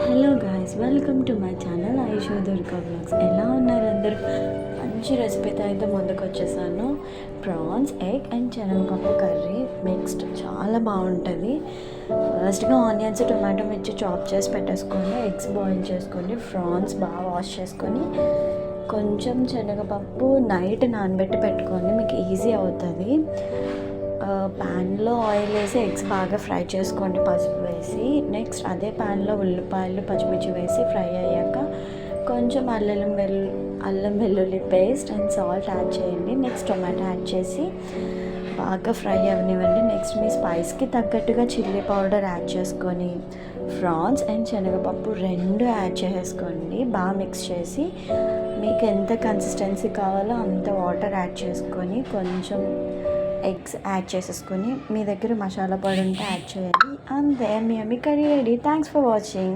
Hello guys, welcome to my channel Aishu Durga blogs. ఎలా ఉన్నారు అందరూ? మంచి రెసిపీతో అయితే ముందుకు వచ్చేసాను. ప్రాన్స్, ఎగ్ అండ్ శనగపప్పు కర్రీ మిక్స్డ్ చాలా బాగుంటుంది. ఫస్ట్గా ఆనియన్స్, టొమాటో, మిర్చి చాప్ చేసి పెట్టేసుకోండి. ఎగ్స్ బాయిల్ చేసుకోండి. ప్రాన్స్ బాగా వాష్ చేసుకొని కొంచెం శనగపప్పు నైట్ నానబెట్టి పెట్టుకోండి, మీకు ఈజీ అవుతుంది. ప్యాన్లో ఆయిల్ వేసి ఎగ్స్ బాగా ఫ్రై చేసుకోండి పసుపు వేసి. నెక్స్ట్ అదే ప్యాన్లో ఉల్లిపాయలు, పచ్చిమిర్చి వేసి ఫ్రై అయ్యాక కొంచెం అల్లం వెల్లుల్లి పేస్ట్ అండ్ సాల్ట్ యాడ్ చేయండి. నెక్స్ట్ టొమాటో యాడ్ చేసి బాగా ఫ్రై అవనివ్వండి. నెక్స్ట్ మీ స్పైస్కి తగ్గట్టుగా చిల్లీ పౌడర్ యాడ్ చేసుకొని ప్రాన్స్ అండ్ శనగపప్పు రెండు యాడ్ చేసుకోండి. బాగా మిక్స్ చేసి మీకు ఎంత కన్సిస్టెన్సీ కావాలో అంత వాటర్ యాడ్ చేసుకొని కొంచెం ఎగ్స్ యాడ్ చేసేసుకొని మీ దగ్గర మసాలా పొడి ఉంటే యాడ్ చేయాలి. అంతే, మీ curry ready. Thanks for watching.